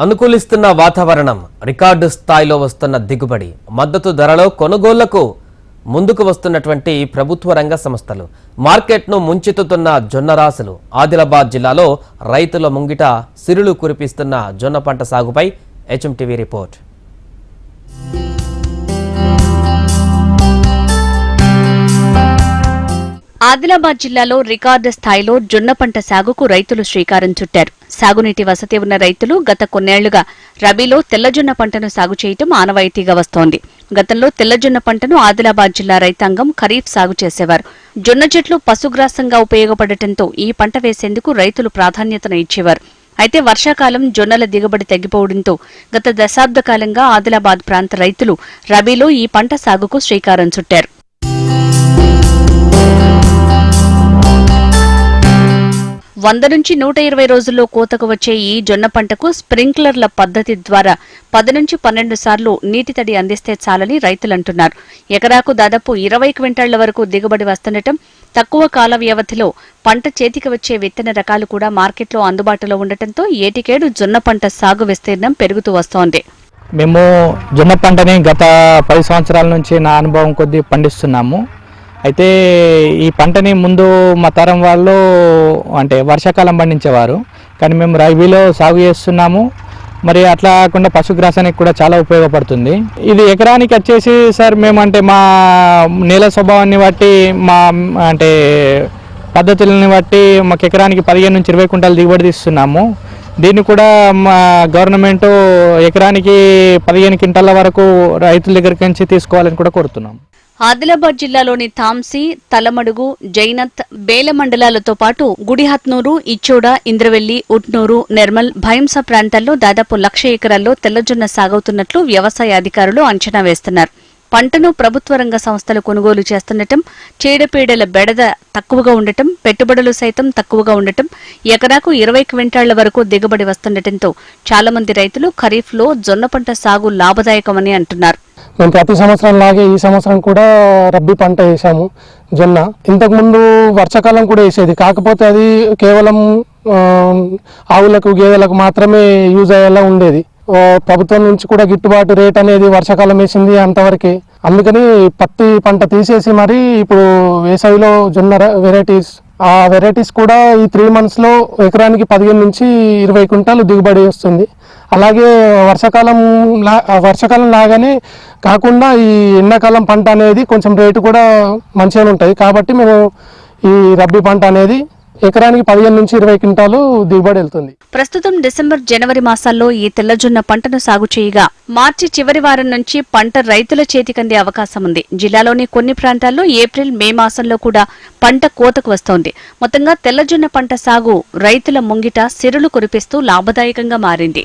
అనుకూలిస్తున్న వాతావరణం, రికార్డు స్థాయిలో వస్తున్న దిగుబడి, మద్దతు ధరలో కొనుగోళ్లకు ముందుకు వస్తున్నటువంటి ప్రభుత్వ రంగ సంస్థలు, మార్కెట్ను ముంచెత్తుతున్న జొన్న రాశులు. ఆదిలాబాద్ జిల్లాలో రైతుల ముంగిట సిరులు కురిపిస్తున్న జొన్న పంట సాగుపై హెచ్ఎంటీవీ రిపోర్ట్. ఆదిలాబాద్ జిల్లాలో రికార్డు స్థాయిలో జొన్న పంట సాగుకు రైతులు శ్రీకారం చుట్టారు. సాగునీటి వసతి ఉన్న రైతులు గత కొన్నేళ్లుగా రబీలో తెల్లజొన్న పంటను సాగు చేయటం ఆనవాయితీగా వస్తోంది. గతంలో తెల్లజొన్న పంటను ఆదిలాబాద్ జిల్లా రైతాంగం ఖరీఫ్ సాగు చేసేవారు. జొన్న చెట్లు పశుగ్రాసంగా ఉపయోగపడటంతో ఈ పంట వేసేందుకు రైతులు ప్రాధాన్యతను ఇచ్చేవారు. అయితే వర్షాకాలం జొన్నల దిగుబడి తగ్గిపోవడంతో గత దశాబ్ద కాలంగా ఆదిలాబాద్ ప్రాంత రైతులు రబీలో ఈ పంట సాగుకు శ్రీకారం చుట్టారు. వంద నుంచి 120 రోజుల్లో కోతకు వచ్చే ఈ జొన్న పంటకు స్ప్రింక్లర్ల పద్ధతి ద్వారా 10 నుంచి 12 సార్లు నీటి తడి అందిస్తే చాలని రైతులంటున్నారు. ఎకరాకు దాదాపు 20 క్వింటాళ్ల వరకు దిగుబడి వస్తుండటం, తక్కువ కాల వ్యవధిలో పంట చేతికి వచ్చే విత్తన రకాలు కూడా మార్కెట్లో అందుబాటులో ఉండటంతో ఏటికేడు జొన్న పంట సాగు విస్తీర్ణం పెరుగుతూ వస్తోంది. మేము జొన్న పంటని గత 10 సంవత్సరాల నుంచి నా అనుభవం కొద్దీ పండిస్తున్నాము. అయితే ఈ పంటని ముందు మా తరం వాళ్ళు అంటే వర్షాకాలం పండించేవారు, కానీ మేము రబీలో సాగు చేస్తున్నాము. మరి అట్లా కాకుండా పశుగ్రాసానికి కూడా చాలా ఉపయోగపడుతుంది. ఇది ఎకరానికి వచ్చేసి సార్ మేము అంటే మా నేల స్వభావాన్ని బట్టి మా అంటే పద్ధతులని బట్టి మాకు ఎకరానికి 15 నుంచి 20 క్వింటాలు దిగుబడి తీస్తున్నాము. దీన్ని కూడా మా గవర్నమెంట్ ఎకరానికి 15 క్వింటాల వరకు రైతుల దగ్గరికి నుంచి తీసుకోవాలని కూడా కోరుతున్నాము. ఆదిలాబాద్ జిల్లాలోని తాంసీ, తలమడుగు, జైనత్, బేల మండలాలతో పాటు గుడిహత్నూరు, ఇచ్చోడ, ఇంద్రవెల్లి, ఉట్నూరు, నిర్మల్, భయంస ప్రాంతాల్లో దాదాపు 1,00,000 ఎకరాల్లో తెల్లజొన్న సాగవుతున్నట్లు వ్యవసాయ అధికారులు అంచనా వేస్తున్నారు. పంటను ప్రభుత్వ రంగ సంస్థలు కొనుగోలు చేస్తుండటం, చీడపీడల బెడద తక్కువగా ఉండటం, పెట్టుబడులు సైతం తక్కువగా ఉండటం, ఎకరాకు 20 క్వింటాళ్ల వరకు దిగుబడి వస్తుండటంతో చాలా మంది రైతులు ఖరీఫ్లో జొన్న పంట సాగు లాభదాయకమని అంటున్నారు. మేము ప్రతి సంవత్సరం లాగే ఈ సంవత్సరం కూడా రబ్బీ పంట వేసాము జొన్న. ఇంతకుముందు వర్షాకాలం కూడా వేసేది, కాకపోతే అది కేవలం ఆవులకు గేదెలకు మాత్రమే యూజ్ అయ్యేలా ఉండేది. ప్రభుత్వం నుంచి కూడా గిట్టుబాటు రేట్ అనేది వర్షాకాలం వేసింది అంతవరకే. అందుకని పత్తి పంట తీసేసి మరి ఇప్పుడు వేసవిలో జొన్న వెరైటీస్, ఆ వెరైటీస్ కూడా ఈ 3 monthsలో ఎకరానికి 15 నుంచి 20 క్వింటాలు దిగుబడి వస్తుంది. అలాగే వర్షాకాలం లాగానే కాకుండా ఈ ఎండాకాలం పంట అనేది కొంచెం రేటు కూడా మంచిగా ఉంటుంది. కాబట్టి మేము ఈ రబ్బీ పంట అనేది ఎకరానికి 15 నుంచి 20 క్వింటాలు దిగుబడి వెళ్తుంది. ప్రస్తుతం డిసెంబర్, జనవరి మాసాల్లో ఈ తెల్లజొన్న పంటను సాగు చేయగా మార్చి చివరి వారం నుంచి పంట రైతుల చేతికందే అవకాశం ఉంది. జిల్లాలోని కొన్ని ప్రాంతాల్లో ఏప్రిల్, మే మాసంలో కూడా పంట కోతకు వస్తోంది. మొత్తంగా తెల్లజొన్న పంట సాగు రైతుల ముంగిట సిరులు కురిపిస్తూ లాభదాయకంగా మారింది.